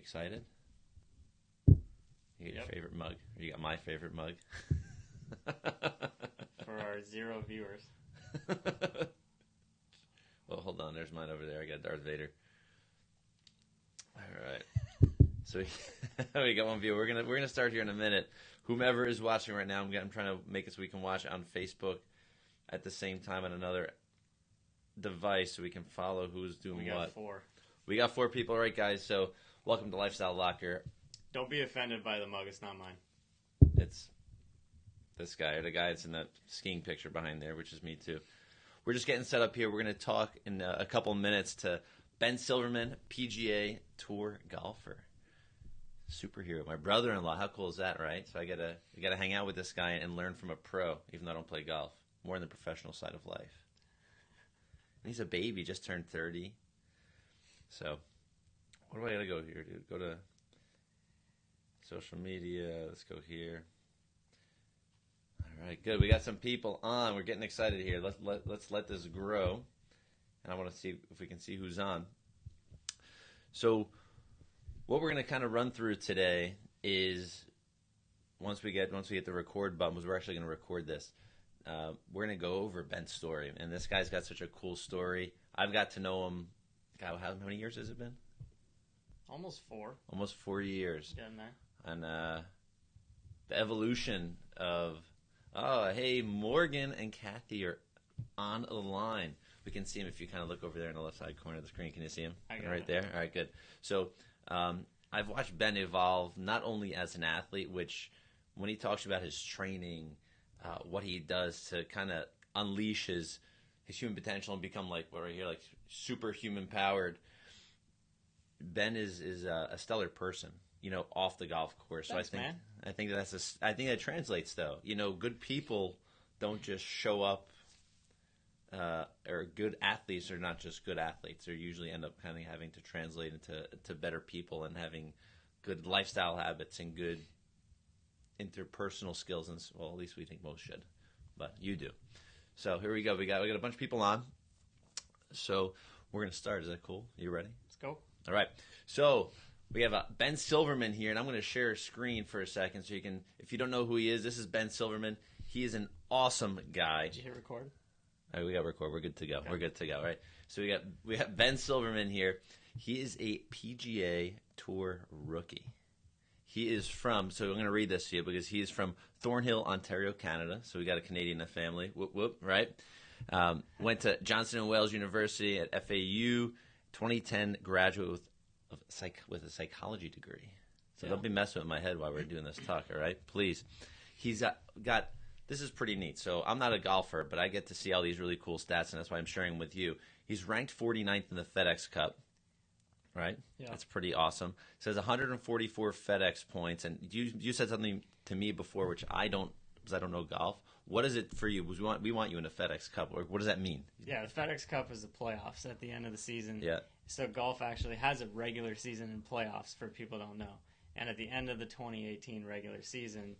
excited? You get your favorite mug. Or you got my favorite mug. For our 0 viewers. Well, hold on. There's mine over there. I got Darth Vader. All right. So we got one viewer. We're gonna start here in a minute. Whomever is watching right now, I'm trying to make it so we can watch on Facebook at the same time on another device, so we can follow who's doing what. We got 4. We got 4 people, all right, guys. So welcome to Lifestyle Locker. Don't be offended by the mug. It's not mine. It's this guy, or the guy that's in that skiing picture behind there, which is me too. We're just getting set up here. We're going to talk in a couple minutes to Ben Silverman, PGA Tour golfer. Superhero, my brother-in-law. How cool is that, right? So I gotta hang out with this guy and learn from a pro, even though I don't play golf. More on the professional side of life. And he's a baby, just turned 30. So, where do I gotta go here, dude? Go to social media. Let's go here. All right, good. We got some people on. We're getting excited here. Let's let this grow, and I want to see if we can see who's on. So, what we're going to kind of run through today is once we get the record button, we're actually going to record this. We're going to go over Ben's story, and this guy's got such a cool story. I've got to know him. God, how many years has it been? Almost 4. Almost 4 years. Getting there. And the evolution of hey, Morgan and Kathy are on the line. We can see him if you kind of look over there in the left side corner of the screen. Can you see him? I got right it. There. All right, good. So. I've watched Ben evolve not only as an athlete, which when he talks about his training, what he does to kind of unleash his human potential and become like what right here, like superhuman powered. Ben is a stellar person, off the golf course. Thanks, so man. I think that translates though. Good people don't just show up. Or good athletes are not just good athletes. They usually end up kind of having to translate into better people and having good lifestyle habits and good interpersonal skills. And well, at least we think most should, but you do. So here we go. We got a bunch of people on. So we're gonna start. Is that cool? You ready? Let's go. All right. So we have Ben Silverman here, and I'm going to share a screen for a second so you can, if you don't know who he is, this is Ben Silverman. He is an awesome guy. Did you hit record? All right, we got record. We're good to go. Okay. We're good to go. Right. So we got Ben Silverman here. He is a PGA Tour rookie. He is from. So I'm going to read this to you because he is from Thornhill, Ontario, Canada. So we got a Canadian in the family. Whoop whoop. Right. Went to Johnson and Wales University at FAU. 2010 graduate with a psychology degree. So don't be messing with my head while we're doing this talk. All right, please. He's got. This is pretty neat. So I'm not a golfer, but I get to see all these really cool stats, and that's why I'm sharing them with you. He's ranked 49th in the FedEx Cup, right? Yeah. That's pretty awesome. It says 144 FedEx points, and you said something to me before, which I don't, because I don't know golf. What is it for you? We want you in a FedEx Cup. What does that mean? Yeah, the FedEx Cup is the playoffs at the end of the season. Yeah. So golf actually has a regular season and playoffs for people who don't know. And at the end of the 2018 regular season,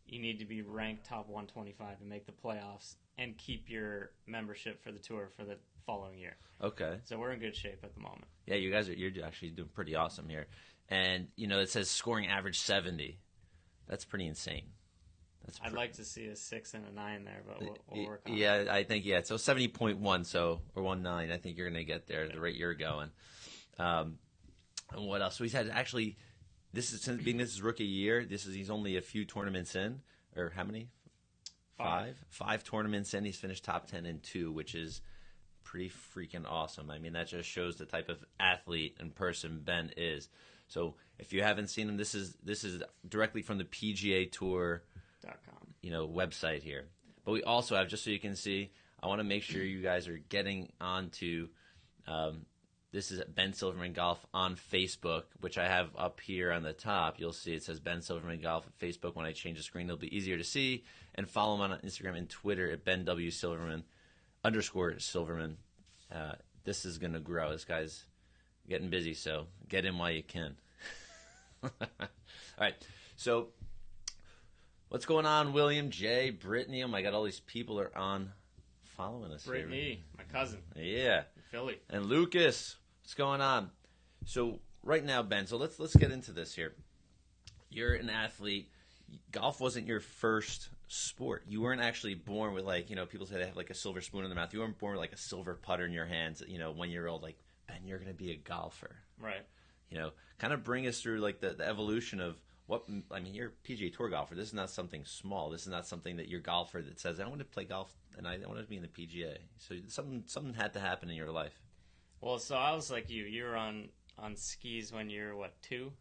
you need to be ranked top 125 to make the playoffs and keep your membership for the tour for the following year. Okay. So we're in good shape at the moment. Yeah, you're actually doing pretty awesome here. And, it says scoring average 70. That's pretty insane. I'd like to see a 6 and a 9 there, but we'll work on it. Yeah, I think, so 70.1, or 19. I think you're going to get there at the rate you're going. And what else? So he's had actually... This is rookie year. He's only a few tournaments in, or how many? 5. 5 tournaments in. He's finished top 10 in 2, which is pretty freaking awesome. I mean, that just shows the type of athlete and person Ben is. So if you haven't seen him, this is directly from the PGA Tour.com, website here. But we also have, just so you can see, I want to make sure you guys are getting onto. This is Ben Silverman Golf on Facebook, which I have up here on the top. You'll see it says Ben Silverman Golf at Facebook. When I change the screen, it'll be easier to see. And follow him on Instagram and Twitter at Ben W. Silverman _Silverman. This is going to grow. This guy's getting busy, so get in while you can. All right. So what's going on, William, Jay, Brittany? Oh, my God, all these people are on following us Brittany, here. my cousin. Yeah. Philly. And Lucas. What's going on? So right now, Ben. So let's get into this here. You're an athlete. Golf wasn't your first sport. You weren't actually born with people say they have like a silver spoon in their mouth. You weren't born with like a silver putter in your hands. 1 year old, like, Ben, you're going to be a golfer. Right. Kind of bring us through like the evolution of what. I mean, you're a PGA Tour golfer. This is not something small. This is not something that you're a golfer that says, I want to play golf and I want to be in the PGA. So something had to happen in your life. Well, so I was like you. You were on skis when you were, what, 2?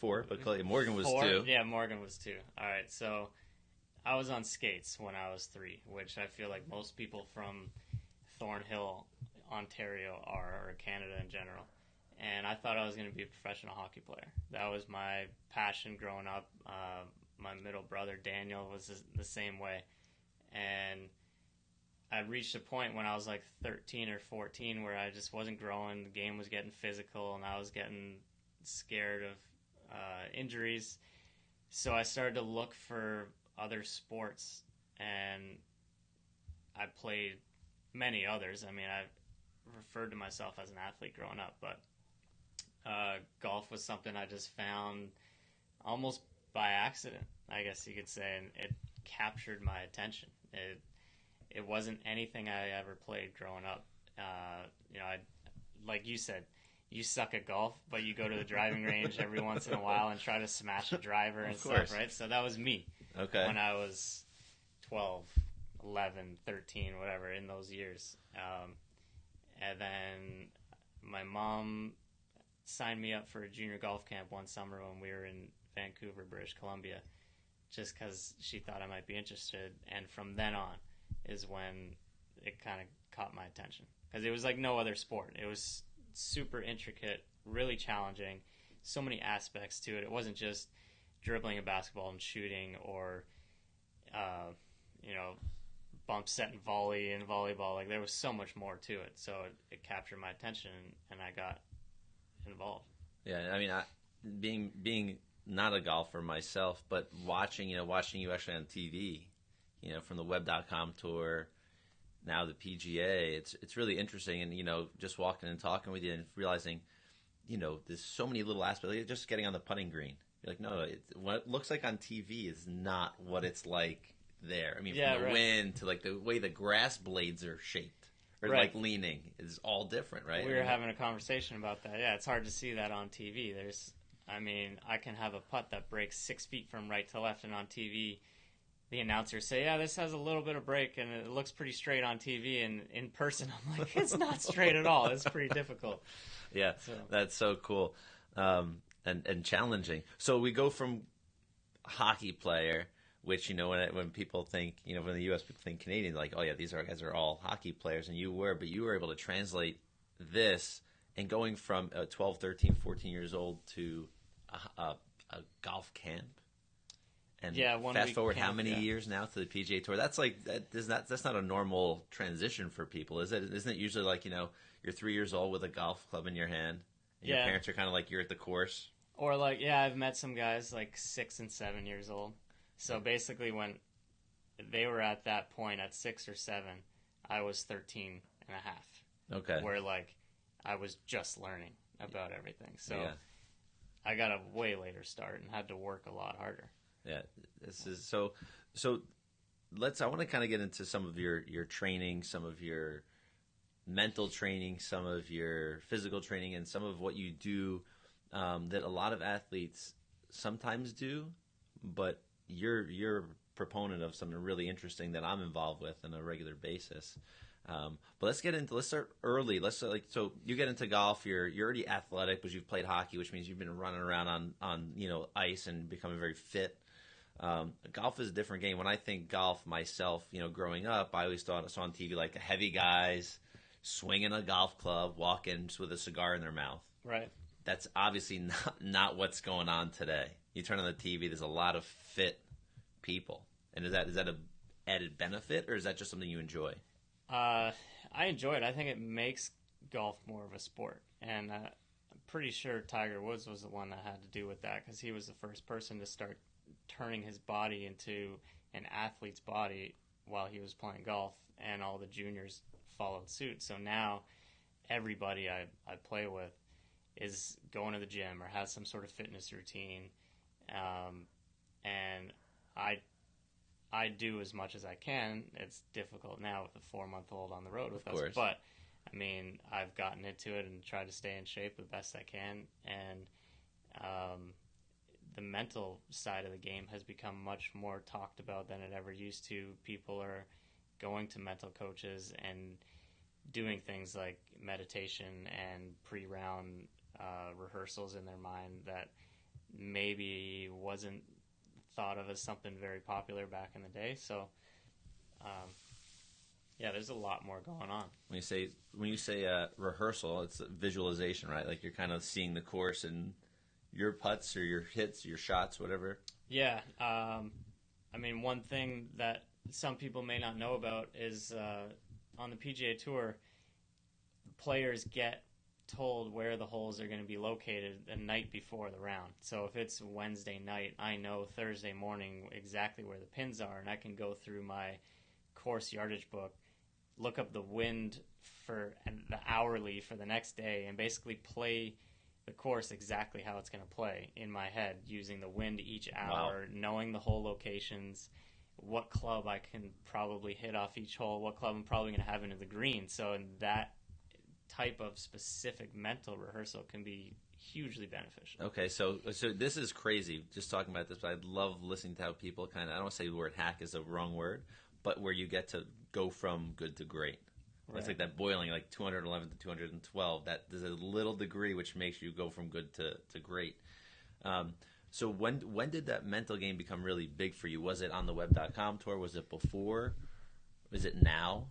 4, but Morgan was 4? 2. Yeah, Morgan was 2. All right, so I was on skates when I was 3, which I feel like most people from Thornhill, Ontario or Canada in general. And I thought I was going to be a professional hockey player. That was my passion growing up. My middle brother, Daniel, was the same way. And I reached a point when I was like 13 or 14 where I just wasn't growing. The game was getting physical, and I was getting scared of injuries. So I started to look for other sports, and I played many others. I mean, I referred to myself as an athlete growing up, but golf was something I just found almost by accident, I guess you could say, and it captured my attention. It wasn't anything I ever played growing up. Like you said, you suck at golf, but you go to the driving range every once in a while and try to smash a driver and stuff, right? So that was me. Okay. When I was 12, 11, 13, whatever, in those years. And then my mom signed me up for a junior golf camp one summer when we were in Vancouver, British Columbia, just because she thought I might be interested. And from then on is when it kind of caught my attention, because it was like no other sport. It was super intricate, really challenging, so many aspects to it. It wasn't just dribbling a basketball and shooting, or bump set and volley in volleyball. Like, there was so much more to it, so it captured my attention, and I got involved. Yeah, I mean, being not a golfer myself, but watching you actually on TV, from the Web.com tour, now the PGA, it's really interesting. And, just walking and talking with you and realizing, there's so many little aspects. Like just getting on the putting green. You're like, no, what it looks like on TV is not what it's like there. I mean, from the wind to like the way the grass blades are shaped or like leaning is all different, right? We were having a conversation about that. Yeah, it's hard to see that on TV. I can have a putt that breaks 6 feet from right to left, and on TV, the announcers say, yeah, this has a little bit of break, and it looks pretty straight on TV, and in person, I'm like, it's not straight at all. It's pretty difficult. Yeah, that's so cool and challenging. So we go from hockey player, which, when people think, when the U.S. people think Canadian, like, oh, yeah, these guys are all hockey players, and you were able to translate this, and going from 12, 13, 14 years old to a golf camp. And fast forward how many years now to the PGA Tour? That's like that's not a normal transition for people, is it? Isn't it usually like, you're 3 years old with a golf club in your hand, and your parents are kind of like, you're at the course? Or like, I've met some guys like 6 and 7 years old. So basically when they were at that point at 6 or 7, I was 13 and a half. Okay. Where like I was just learning about everything. So I got a way later start and had to work a lot harder. Yeah, this is so. I want to kind of get into some of your training, some of your mental training, some of your physical training, and some of what you do that a lot of athletes sometimes do, but you're a proponent of something really interesting that I'm involved with on a regular basis. But let's start early. So you get into golf. You're already athletic, but you've played hockey, which means you've been running around on ice and becoming very fit. Golf is a different game. When I think golf myself, growing up, I always saw on TV like the heavy guys swinging a golf club, walking just with a cigar in their mouth. Right. That's obviously not what's going on today. You turn on the TV, there's a lot of fit people. And is that a added benefit, or is that just something you enjoy? I enjoy it. I think it makes golf more of a sport. And I'm pretty sure Tiger Woods was the one that had to do with that, because he was the first person to start turning his body into an athlete's body while he was playing golf, and all the juniors followed suit. So now everybody I play with is going to the gym or has some sort of fitness routine. And I do as much as I can. It's difficult now with a 4-month-old on the road with us, but I mean, I've gotten into it and tried to stay in shape the best I can, and the mental side of the game has become much more talked about than it ever used to. People are going to mental coaches and doing things like meditation and pre-round rehearsals in their mind that maybe wasn't thought of as something very popular back in the day. So, yeah, there's a lot more going on. When you say rehearsal, it's visualization, right? Like you're kind of seeing the course and your putts or your hits, your shots, whatever. Yeah. I mean, one thing that some people may not know about is on the PGA Tour, players get told where the holes are going to be located the night before the round. So if it's Wednesday night, I know Thursday morning exactly where the pins are, and I can go through my course yardage book, look up the wind for the hourly for the next day, and basically play the course exactly how it's going to play in my head, using the wind each hour, knowing the hole locations, what club I can probably hit off each hole, what club I'm probably going to have into the green. So in that type of specific mental rehearsal can be hugely beneficial. Okay, so this is crazy, just talking about this, but I love listening to how people kind of, I don't want to say the word hack is the wrong word, but where you get to go from good to great. Right. It's like that boiling, like 211 to 212. That there's a little degree which makes you go from good to great. So when did that mental game become really big for you? Was it on the web.com tour? Was it before? Is it now?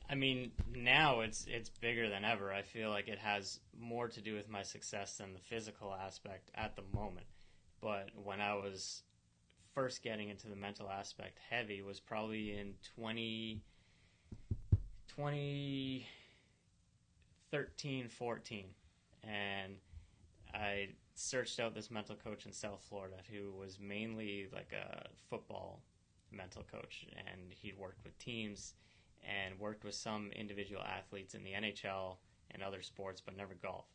I mean, now it's bigger than ever. I feel like it has more to do with my success than the physical aspect at the moment. But when I was first getting into the mental aspect heavy was probably in 2013, 14. And I searched out this mental coach in South Florida who was mainly like a football mental coach. And he'd worked with teams and worked with some individual athletes in the NHL and other sports, but never golf.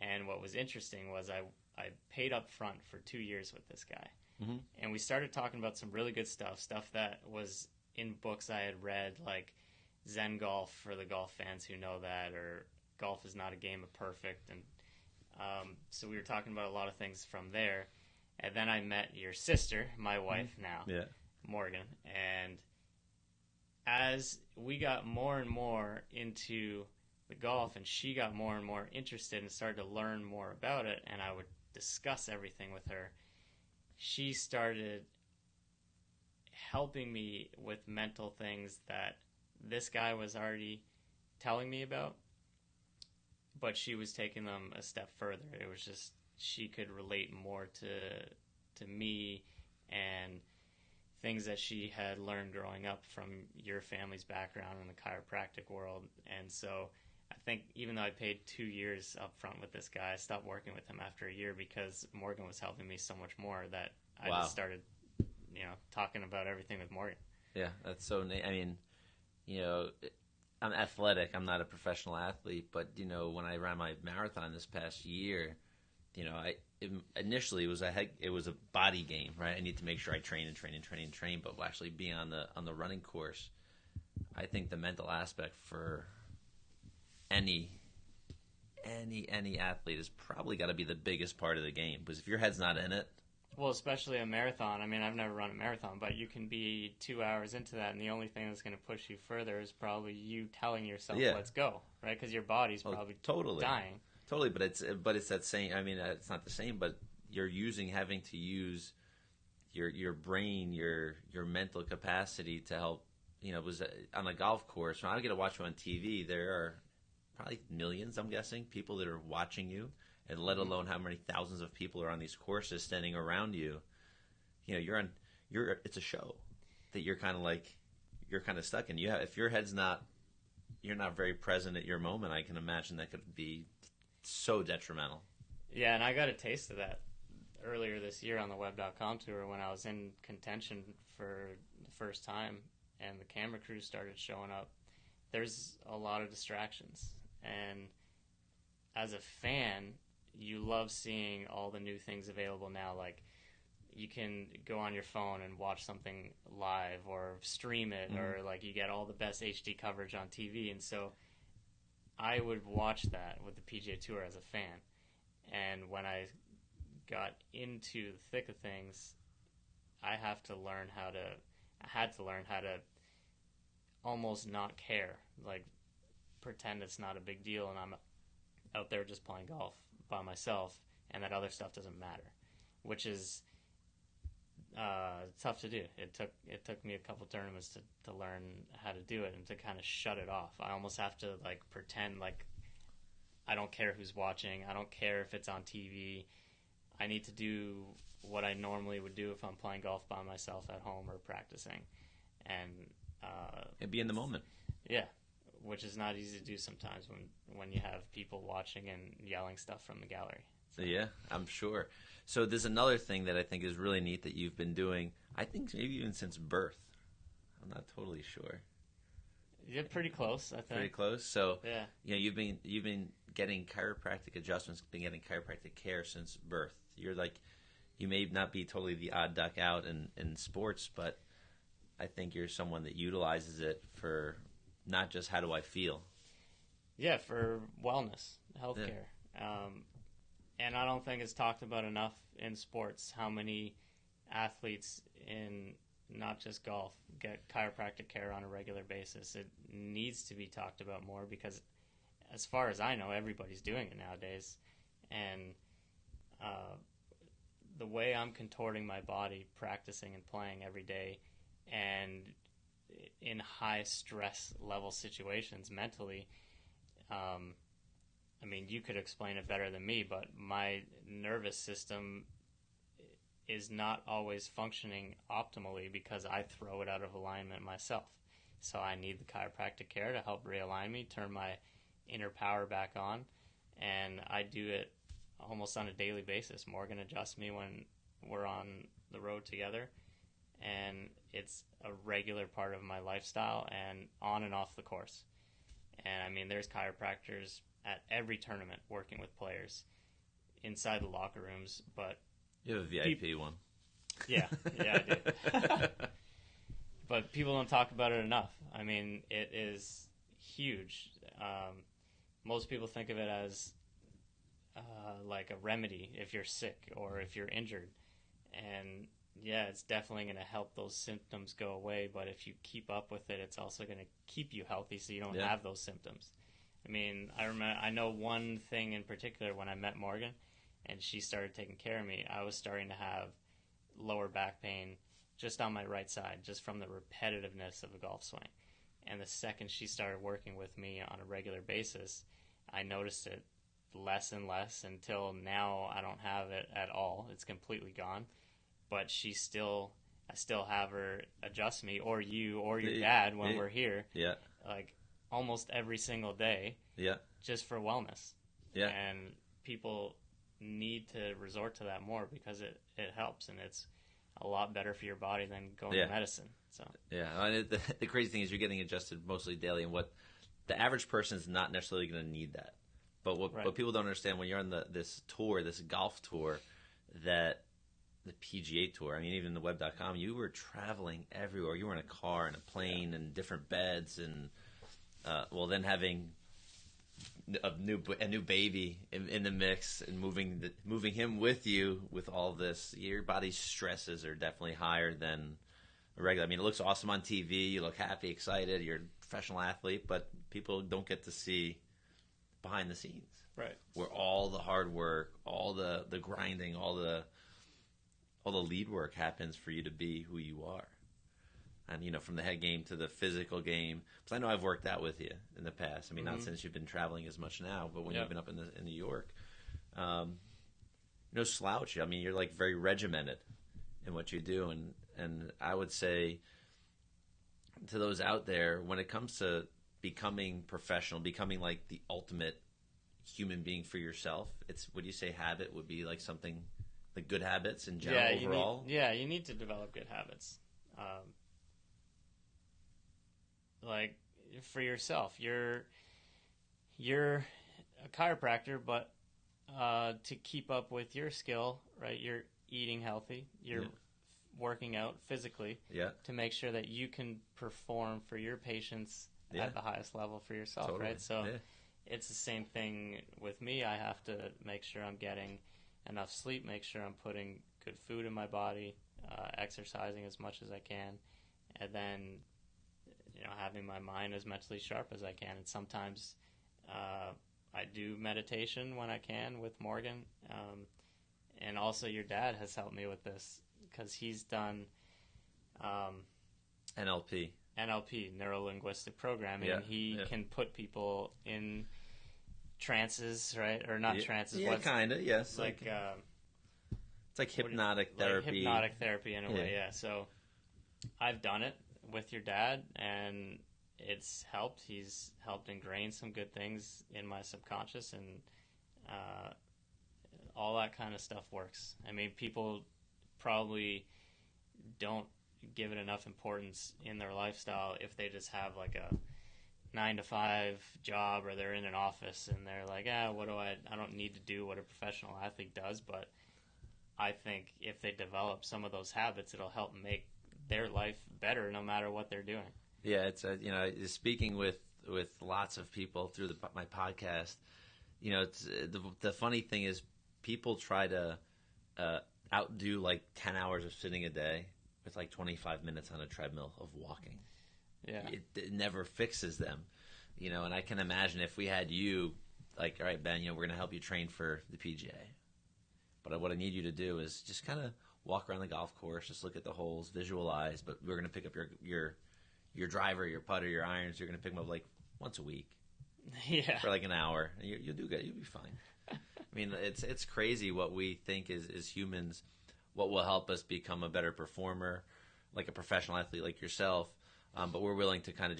And what was interesting was I paid up front for 2 years with this guy. Mm-hmm. And we started talking about some really good stuff that was in books I had read, like Zen Golf for the golf fans who know that, or Golf is Not a Game of Perfect. And so we were talking about a lot of things from there. And then I met your sister, my wife now, Morgan. And as we got more and more into the golf and she got more and more interested and started to learn more about it, and I would discuss everything with her, she started helping me with mental things that this guy was already telling me about, but she was taking them a step further. It was just she could relate more to me and things that she had learned growing up from your family's background in the chiropractic world. And so I think even though I paid 2 years up front with this guy, I stopped working with him after a year because Morgan was helping me so much more that I just started, talking about everything with Morgan. Yeah, that's so neat. I mean, I'm athletic. I'm not a professional athlete, but, when I ran my marathon this past year, initially it was a body game, right? I need to make sure I train, but actually being on the running course, I think the mental aspect for any athlete has probably got to be the biggest part of the game, because if your head's not in it. Well, especially a marathon. I mean, I've never run a marathon, but you can be 2 hours into that, and the only thing that's going to push you further is probably you telling yourself, let's go, right? Because your body's probably dying. Totally, but it's that same. I mean, it's not the same, but you're having to use your brain, your mental capacity to help. It was on a golf course. When I get to watch you on TV, there are probably millions, I'm guessing, people that are watching you, and let alone how many thousands of people are on these courses standing around you. It's a show that you're kind of stuck in. If your head's not, you're not very present at your moment, I can imagine that could be so detrimental. Yeah, and I got a taste of that earlier this year on the web.com tour when I was in contention for the first time and the camera crews started showing up. There's a lot of distractions, and as a fan, you love seeing all the new things available now. Like, you can go on your phone and watch something live or stream it, or like you get all the best HD coverage on TV. And so I would watch that with the PGA Tour as a fan. And when I got into the thick of things, I had to learn how to almost not care, like pretend it's not a big deal, and I'm out there just playing golf by myself, and that other stuff doesn't matter, which is tough to do. It took me a couple tournaments to learn how to do it and to kind of shut it off. I almost have to like pretend like I don't care who's watching. I don't care if it's on TV. I need to do what I normally would do if I'm playing golf by myself at home or practicing, and be in the moment. Yeah, which is not easy to do sometimes when you have people watching and yelling stuff from the gallery. So. Yeah, I'm sure. So there's another thing that I think is really neat that you've been doing, I think maybe even since birth. I'm not totally sure. Yeah, pretty close, I think. Pretty close. So yeah, you've been getting chiropractic adjustments, been getting chiropractic care since birth. You're like, you may not be totally the odd duck out in sports, but I think you're someone that utilizes it for not just how do I feel. Yeah, for wellness, healthcare. Yeah. And I don't think it's talked about enough in sports how many athletes in not just golf get chiropractic care on a regular basis. It needs to be talked about more because, as far as I know, everybody's doing it nowadays. And the way I'm contorting my body, practicing and playing every day, and in high stress level situations mentally, I mean, you could explain it better than me, but my nervous system is not always functioning optimally because I throw it out of alignment myself. So I need the chiropractic care to help realign me, turn my inner power back on, and I do it almost on a daily basis. Morgan adjusts me when we're on the road together, and it's a regular part of my lifestyle and on and off the course. And I mean, there's chiropractors at every tournament working with players inside the locker rooms, but you have a VIP one. Yeah, I do. But people don't talk about it enough. I mean, it is huge. Most people think of it as like a remedy if you're sick or if you're injured. And yeah, it's definitely going to help those symptoms go away, but if you keep up with it, it's also going to keep you healthy so you don't have those symptoms. I mean, I know one thing in particular when I met Morgan and she started taking care of me, I was starting to have lower back pain just on my right side, just from the repetitiveness of a golf swing. And the second she started working with me on a regular basis, I noticed it less and less until now I don't have it at all. It's completely gone. But I still have her adjust me, or you, or your dad when we're here. Yeah. Like almost every single day. Yeah. Just for wellness. Yeah. And people need to resort to that more because it helps, and it's a lot better for your body than going to medicine. So yeah, the crazy thing is you're getting adjusted mostly daily, and what the average person is not necessarily going to need that. But what people don't understand when you're on this golf tour, that the PGA Tour, I mean, even the web.com, you were traveling everywhere. You were in a car and a plane and different beds, and then having a new baby in the mix and moving him with you with all this, your body's stresses are definitely higher than a regular. I mean, it looks awesome on TV. You look happy, excited. You're a professional athlete, but people don't get to see behind the scenes, right? Where all the hard work, all the grinding, all the lead work happens for you to be who you are. And, from the head game to the physical game. Because I know I've worked out with you in the past. I mean, not since you've been traveling as much now, but when you've been up in New York. No slouch. I mean, you're like very regimented in what you do. And I would say to those out there, when it comes to becoming professional, becoming like the ultimate human being for yourself, would you say habit would be like something, like good habits in general overall? You need to develop good habits. Like for yourself, you're a chiropractor, but to keep up with your skill, right? You're eating healthy. You're working out physically to make sure that you can perform for your patients at the highest level for yourself, right? So it's the same thing with me. I have to make sure I'm getting enough sleep, make sure I'm putting good food in my body, exercising as much as I can, and then having my mind as mentally sharp as I can. And sometimes I do meditation when I can with Morgan, and also your dad has helped me with this because he's done NLP, neuro-linguistic programming, and he can put people in trances, right? Or not trances. Yeah, kind of, yes. Like, it's like hypnotic therapy. Like hypnotic therapy in a way, yeah. So I've done it with your dad, and it's helped. He's helped ingrain some good things in my subconscious, and all that kind of stuff works. I mean, people probably don't give it enough importance in their lifestyle if they just have like a 9-to-5 job, or they're in an office and they're like, I don't need to do what a professional athlete does. But I think if they develop some of those habits, it'll help make their life better no matter what they're doing. Yeah, it's speaking with lots of people through my podcast. It's the funny thing is people try to outdo like 10 hours of sitting a day with like 25 minutes on a treadmill of walking. Yeah, it never fixes them, And I can imagine if we had you, like, all right, Ben, we're going to help you train for the PGA, but what I need you to do is just kind of walk around the golf course, just look at the holes, visualize. But we're going to pick up your driver, your putter, your irons. You're going to pick them up like once a week, for like an hour. And you'll do good. You'll be fine. I mean, it's crazy what we think is humans, what will help us become a better performer, like a professional athlete like yourself. But we're willing to kind of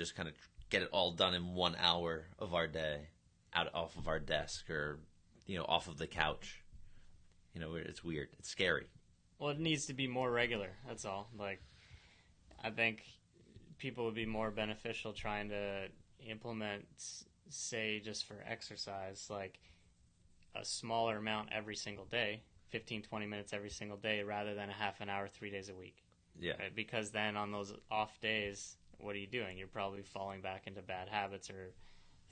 get it all done in 1 hour of our day, off of our desk, or off of the couch. It's weird. It's scary. Well, it needs to be more regular. That's all. Like, I think people would be more beneficial trying to implement, say, just for exercise, like a smaller amount every single day, 15-20 minutes every single day, rather than a half an hour 3 days a week. Yeah. Right? Because then on those off days, what are you doing? You're probably falling back into bad habits, or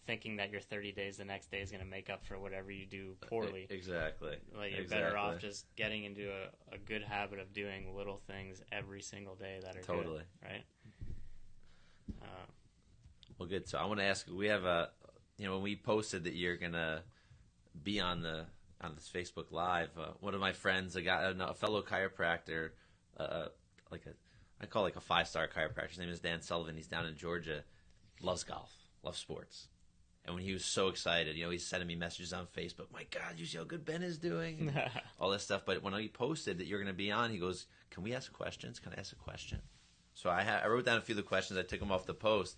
thinking that your 30 days the next day is going to make up for whatever you do poorly. Exactly. Like, you're better off just getting into a good habit of doing little things every single day that are good, right? Well, good. So I want to ask, we have when we posted that you're going to be on this Facebook Live, one of my friends, a fellow chiropractor, I call like a 5-star chiropractor. His name is Ben Silverman. He's down in Georgia. Loves golf, loves sports. And when he was so excited, he's sending me messages on Facebook. My God, you see how good Ben is doing? And all this stuff. But when he posted that you're going to be on, he goes, "Can we ask questions? Can I ask a question?" So I wrote down a few of the questions. I took them off the post.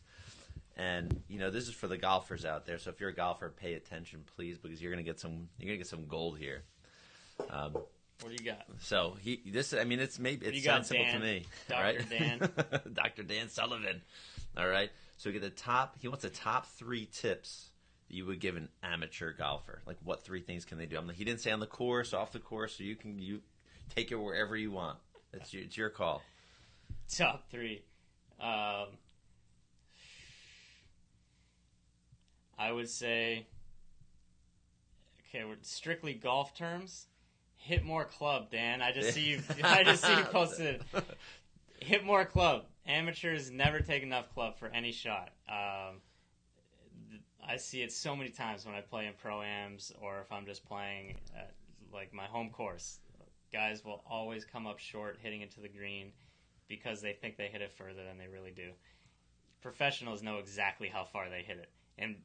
And this is for the golfers out there. So if you're a golfer, pay attention, please, because you're going to get some gold here. What do you got? So it sounds simple to me. Dr. Right? Dan. Dr. Dan Sullivan. All right. So he wants the top 3 tips that you would give an amateur golfer. Like, what 3 things can they do? He didn't say on the course, off the course, so you take it wherever you want. It's your call. Top 3. I would say, we're strictly golf terms. Hit more club, Dan. I just see you posted. Hit more club. Amateurs never take enough club for any shot. I see it so many times when I play in pro-ams, or if I'm just playing at, like, my home course. Guys will always come up short hitting into the green because they think they hit it further than they really do. Professionals know exactly how far they hit it. And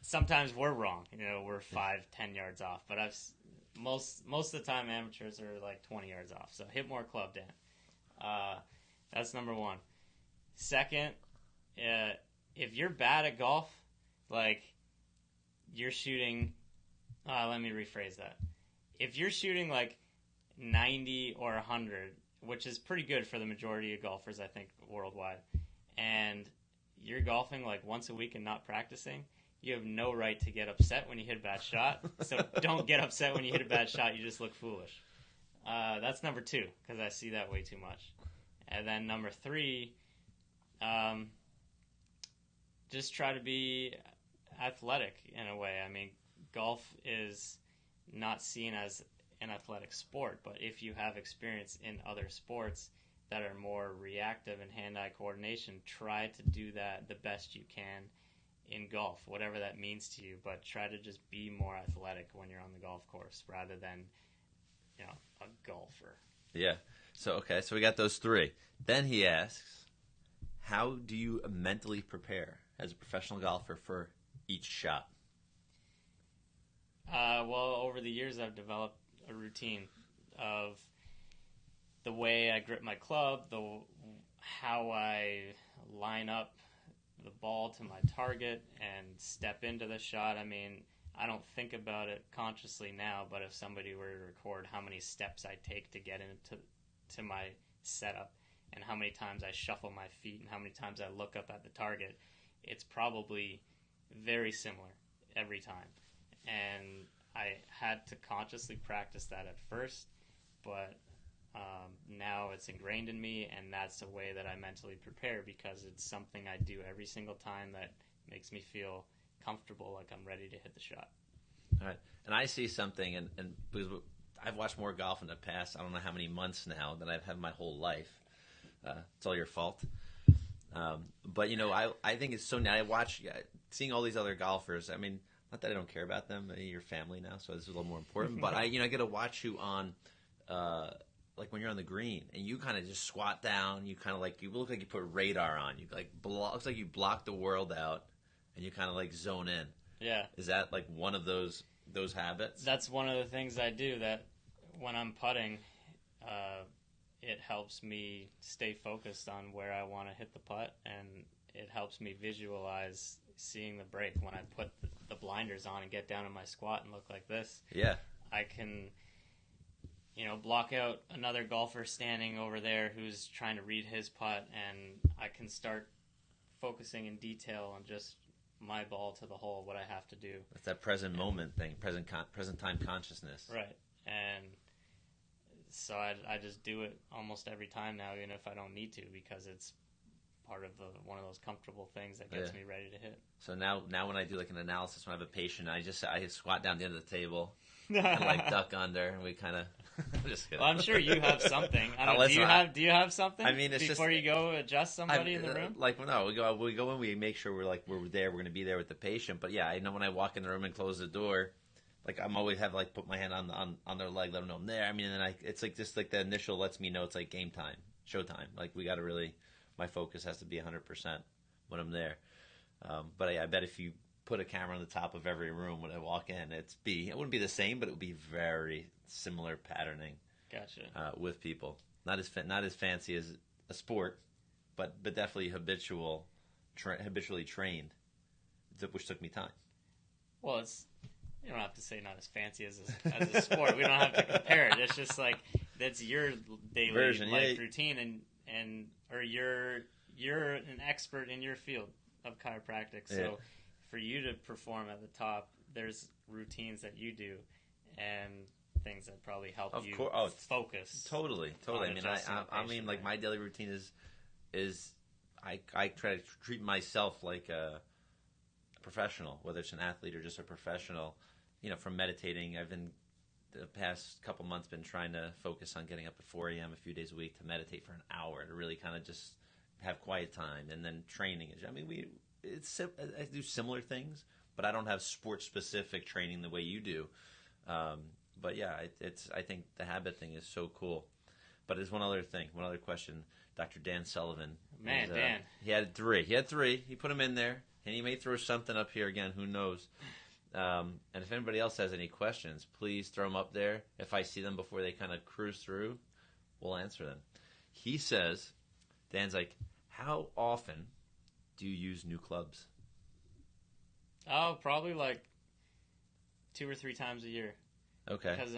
sometimes we're wrong. We're 5-10 yards off. But most of the time amateurs are like 20 yards off. So hit more club, Dan. That's number 1. Second, if you're bad at golf, like, you're shooting, let me rephrase that. If you're shooting like 90 or 100, which is pretty good for the majority of golfers, I think, worldwide, and you're golfing like once a week and not practicing, you have no right to get upset when you hit a bad shot. So don't get upset when you hit a bad shot. You just look foolish. That's number 2, because I see that way too much. And then number 3, just try to be athletic in a way. I mean, golf is not seen as an athletic sport, but if you have experience in other sports that are more reactive in hand-eye coordination, try to do that the best you can in golf, whatever that means to you, but try to just be more athletic when you're on the golf course rather than, a golfer. Yeah. So we got those 3. Then he asks, how do you mentally prepare as a professional golfer for each shot? Well, over the years, I've developed a routine of the way I grip my club, how I line up the ball to my target and step into the shot. I mean, I don't think about it consciously now, but if somebody were to record how many steps I take to get into my setup and how many times I shuffle my feet and how many times I look up at the target, it's probably very similar every time. And I had to consciously practice that at first, but now it's ingrained in me, and that's the way that I mentally prepare, because it's something I do every single time that makes me feel comfortable, like I'm ready to hit the shot. All right. And I see something, and because I've watched more golf in the past, I don't know how many months now, than I've had my whole life. It's all your fault. But, I think it's so now I watch, seeing all these other golfers, I mean, not that I don't care about them, you're family now, so this is a little more important, but I get to watch you on, like when you're on the green, and you kind of just squat down, you kind of like, you look like you put radar on, you like, looks like you block the world out, and you kind of like zone in. Yeah. Is that like one of those habits? That's one of the things I do, that when I'm putting, it helps me stay focused on where I want to hit the putt, and it helps me visualize seeing the break. When I put the blinders on and get down in my squat and look like this, yeah, I can, block out another golfer standing over there who's trying to read his putt, and I can start focusing in detail on just my ball to the hole, what I have to do. That's that present moment thing, present time consciousness. Right. And so I just do it almost every time now, even if I don't need to, because it's part of one of those comfortable things that gets me ready to hit. So now when I do like an analysis, when I have a patient, I squat down at the end of the table and like duck under, and we kind of. I'm just kidding. Well, I'm sure you have something. Do you have something? I mean, it's before just, you go adjust somebody in the room. We go and we make sure we're there. We're going to be there with the patient. But yeah, I know when I walk in the room and close the door, like I'm always have like put my hand on their leg, let them know I'm there. I mean, and then it's like just like the initial lets me know it's like game time, showtime. Like we got to really, my focus has to be 100% when I'm there. But I bet if you put a camera on the top of every room when I walk in, it wouldn't be the same, but it would be very similar patterning. Gotcha. With people, not as fancy as a sport, but definitely habitually trained, which took me time. Well, you don't have to say not as fancy as a sport. We don't have to compare it. It's just like that's your daily life routine, or you're an expert in your field of chiropractic. So for you to perform at the top, there's routines that you do and things that probably help you focus. Totally. I mean, like my daily routine is I try to treat myself like a professional, whether it's an athlete or just a professional. From meditating, I've been the past couple months been trying to focus on getting up at 4 a.m. a few days a week to meditate for an hour to really kind of just have quiet time, and then training. I mean, I do similar things, but I don't have sport specific training the way you do. But yeah, I think the habit thing is so cool. But there's one other question. Dr. Dan Sullivan. Dan. He had three. He put them in there, and he may throw something up here again. Who knows? And if anybody else has any questions, please throw them up there. If I see them before they kind of cruise through, we'll answer them. He says, Dan's like, how often do you use new clubs? Oh, probably like 2 or 3 times a year. Okay. Because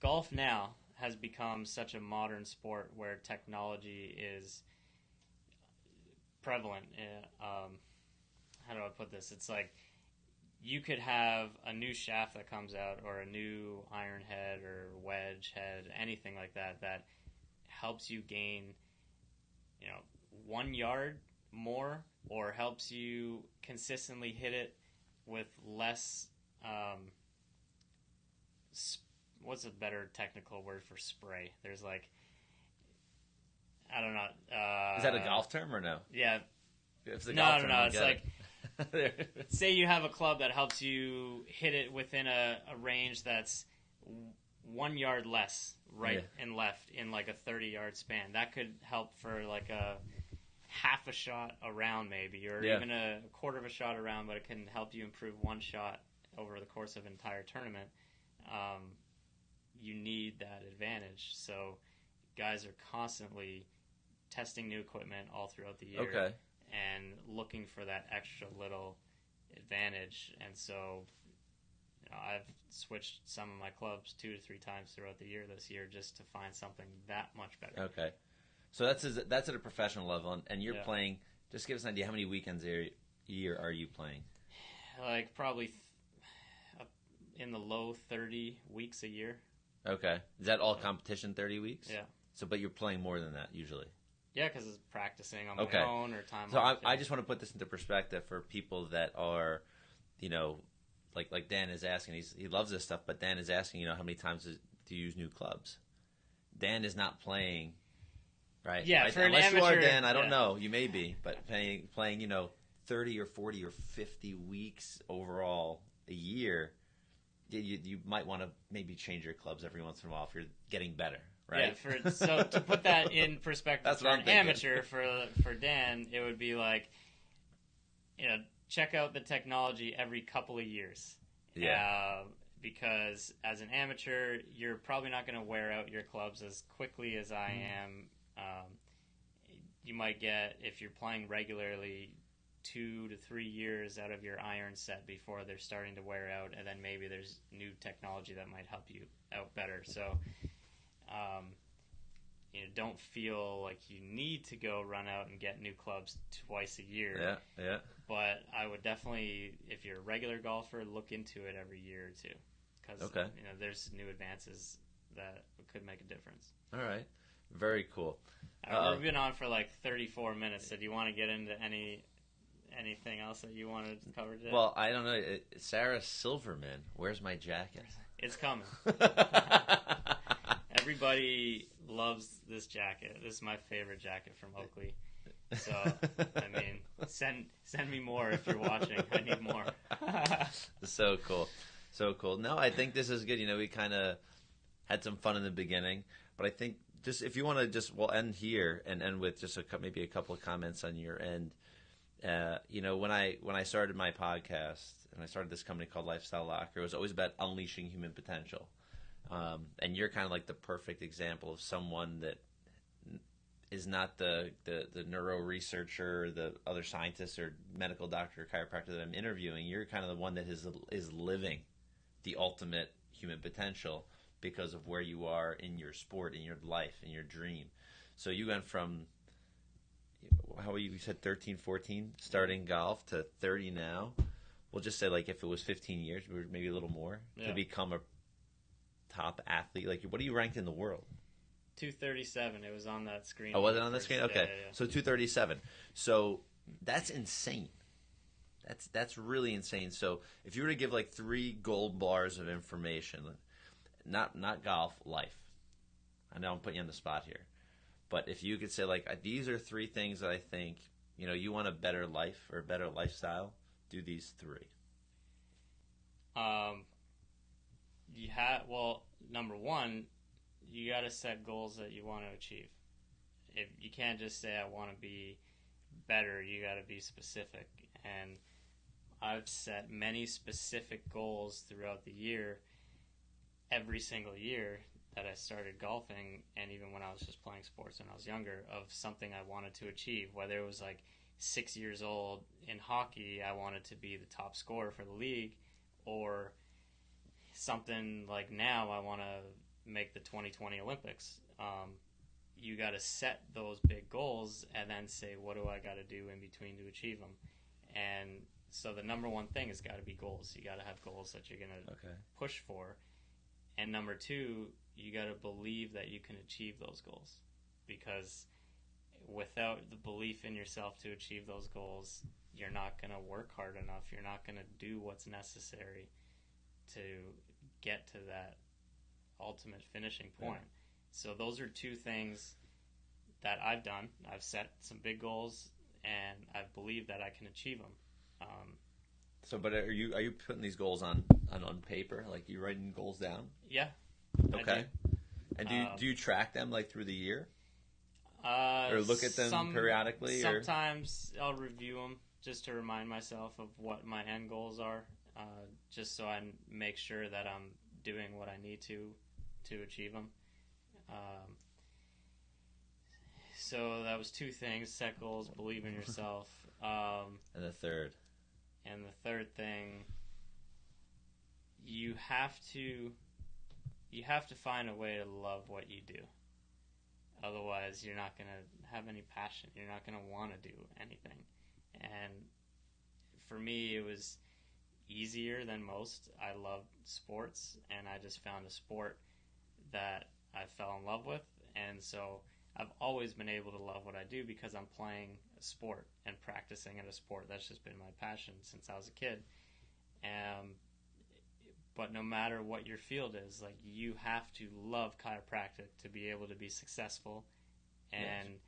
golf now has become such a modern sport where technology is prevalent. How do I put this? It's like you could have a new shaft that comes out, or a new iron head or wedge head, anything like that, that helps you gain, 1 yard more, or helps you consistently hit it with less. What's a better technical word for spray? There's like, I don't know. Is that a golf term or no? Yeah. If it's a No. golf term, It's like, say you have a club that helps you hit it within a range that's 1 yard less, right and left, in like a 30-yard span. That could help for like a half a shot around, maybe, or even a quarter of a shot around, but it can help you improve one shot over the course of an entire tournament. You need that advantage. So guys are constantly testing new equipment all throughout the year and looking for that extra little advantage. And so I've switched some of my clubs 2 to 3 times throughout the year this year just to find something that much better. Okay. So that's at a professional level, and you're playing. Just give us an idea, how many weekends a year are you playing? Like probably in the low 30 weeks a year. Okay. Is that all competition, 30 weeks? Yeah. So, but you're playing more than that usually. Yeah, because it's practicing on my own or time. So I just want to put this into perspective for people that are, like Dan is asking. He loves this stuff, but Dan is asking, how many times do you use new clubs? Dan is not playing, right? Yeah, right? for an Unless amateur, you are, Dan, I don't know. You may be, but playing 30 or 40 or 50 weeks overall a year, you might want to maybe change your clubs every once in a while if you're getting better, right? Yeah, so to put that in perspective, That's for what an I'm thinking. amateur, for Dan, it would be like, check out the technology every couple of years. Yeah. Because as an amateur, you're probably not going to wear out your clubs as quickly as I am. You might get, if you're playing regularly, 2 to 3 years out of your iron set before they're starting to wear out, and then maybe there's new technology that might help you out better. So, don't feel like you need to go run out and get new clubs twice a year. Yeah. But I would definitely, if you're a regular golfer, look into it every year or two, because there's new advances that could make a difference. All right. Very cool. We've been on for like 34 minutes. So do you want to get into anything else that you wanted to cover today? Well, I don't know. Sarah Silverman, where's my jacket? It's coming. Everybody loves this jacket. This is my favorite jacket from Oakley. So, send me more if you're watching. I need more. So cool. No, I think this is good. We kind of had some fun in the beginning, but I think just if you want to we'll end here and end with just maybe a couple of comments on your end. When I started my podcast and I started this company called Lifestyle Locker, it was always about unleashing human potential. And you're kind of like the perfect example of someone that is not the neuro researcher or the other scientist or medical doctor or chiropractor that I'm interviewing. You're kind of the one that is living the ultimate human potential because of where you are in your sport, in your life, in your dream. So you went from, how you said 13, 14, starting golf, to 30 now. We'll just say, like, if it was 15 years, maybe a little more, to become a top athlete. Like, what are you ranked in the world? 237. It was on that screen. Oh, was it on the screen? Okay. Yeah. So 237. So that's insane. That's really insane. So if you were to give like 3 gold bars of information, not golf, life. I know I'm putting you on the spot here. But if you could say, like, these are 3 things that I think, you want a better life or a better lifestyle, do these 3. Number 1, you got to set goals that you want to achieve. If you can't just say, I want to be better, you got to be specific. And I've set many specific goals throughout the year, every single year that I started golfing, and even when I was just playing sports when I was younger, of something I wanted to achieve. Whether it was like 6 years old in hockey, I wanted to be the top scorer for the league, or something like now, I want to make the 2020 Olympics. you got to set those big goals and then say, what do I got to do in between to achieve them? And so the number one thing has got to be goals. You got to have goals that you're going to push for. And number two, you got to believe that you can achieve those goals. Because without the belief in yourself to achieve those goals, you're not going to work hard enough. You're not going to do what's necessary to get to that ultimate finishing point. Yeah. So those are two things that I've done. I've set some big goals, and I believe that I can achieve them. But are you putting these goals on paper? Like, you writing goals down? Yeah. Okay. And do you track them like through the year? Or look at them periodically? Sometimes I'll review them just to remind myself of what my end goals are, just so I make sure that I'm doing what I need to achieve them. So that was two things: set goals, believe in yourself. And the third thing, you have to find a way to love what you do. Otherwise, you're not going to have any passion. You're not going to want to do anything. And for me, it was easier than most. I loved sports, and I just found a sport that I fell in love with. And so I've always been able to love what I do because I'm playing a sport and practicing at a sport. That's just been my passion since I was a kid. But no matter what your field is, like, you have to love chiropractic to be able to be successful. And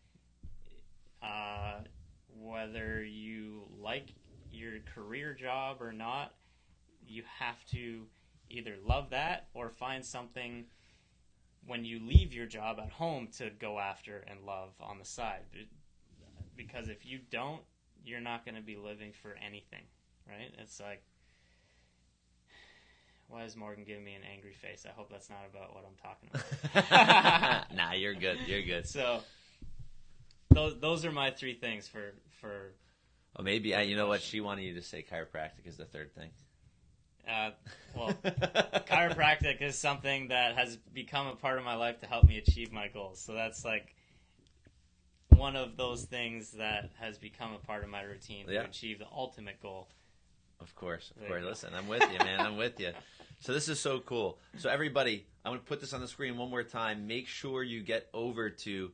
whether you like your career job or not, you have to either love that or find something when you leave your job at home to go after and love on the side. Because if you don't, you're not going to be living for anything, right? It's like, why is Morgan giving me an angry face? I hope that's not about what I'm talking about. Nah, you're good. You're good. So those are my three things for. Well, maybe you know what, she wanted you to say chiropractic is the third thing. Well, chiropractic is something that has become a part of my life to help me achieve my goals. So that's like one of those things that has become a part of my routine to achieve the ultimate goal. Of course. Listen, I'm with you, man. I'm with you. So this is so cool. So everybody, I'm going to put this on the screen one more time. Make sure you get over to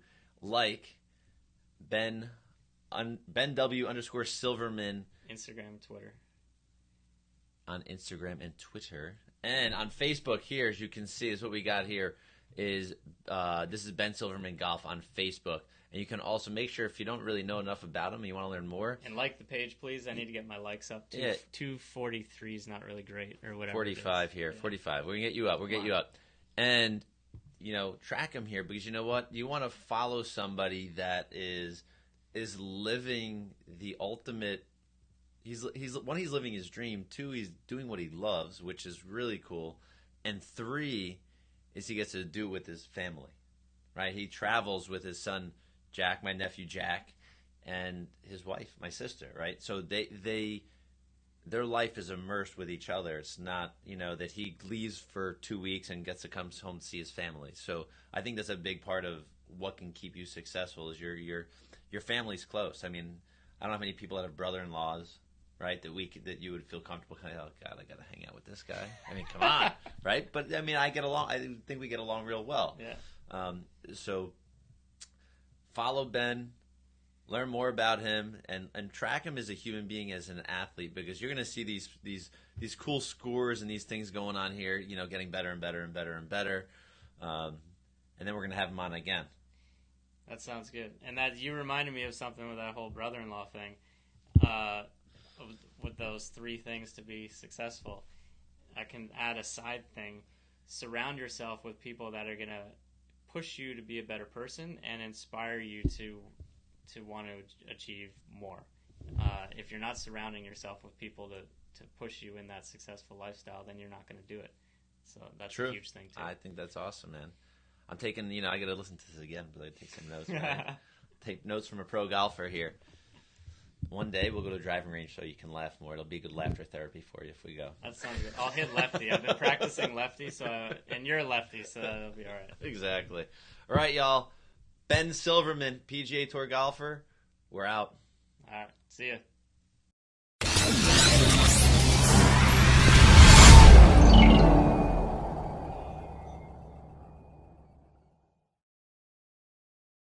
Ben W_Silverman. Instagram, Twitter. On Instagram and Twitter. And on Facebook here, as you can see, is what we got here is this is Ben Silverman Golf on Facebook. And you can also make sure, if you don't really know enough about him and you want to learn more. And like the page, please. I need to get my likes up. 243 is not really great, or whatever. 45 here. Yeah. 45. We're going to get you up. We'll get you up. And, track him here, because you know what? You want to follow somebody that is living the ultimate. He's living his dream. 2, he's doing what he loves, which is really cool. And 3 is he gets to do it with his family, right? He travels with his son Jack, my nephew Jack, and his wife, my sister, right? So their life is immersed with each other. It's not, that he leaves for 2 weeks and gets to come home to see his family. So I think that's a big part of what can keep you successful is your family's close. I mean, I don't know how many people that have brother-in-laws, right, that you would feel comfortable kind of, oh God, I got to hang out with this guy. I mean, come on, right? But I mean, I think we get along real well. Yeah. So follow Ben, learn more about him, and track him as a human being, as an athlete, because you're going to see these cool scores and these things going on here, getting better and better and better and better. And then we're going to have him on again. That sounds good. And that you reminded me of something with that whole brother-in-law thing. With those 3 things to be successful, I can add a side thing. Surround yourself with people that are going to push you to be a better person and inspire you to want to achieve more. If you're not surrounding yourself with people to push you in that successful lifestyle, then you're not going to do it. So that's True. A huge thing too. I think that's awesome, man. I'm taking, I got to listen to this again, but I take some notes. Right? Take notes from a pro golfer here. One day we'll go to a driving range so you can laugh more. It'll be good laughter therapy for you if we go. That sounds good. I'll hit lefty. I've been practicing lefty, and you're a lefty, so that'll be all right. Exactly. All right, y'all. Ben Silverman, PGA Tour golfer. We're out. All right. See ya.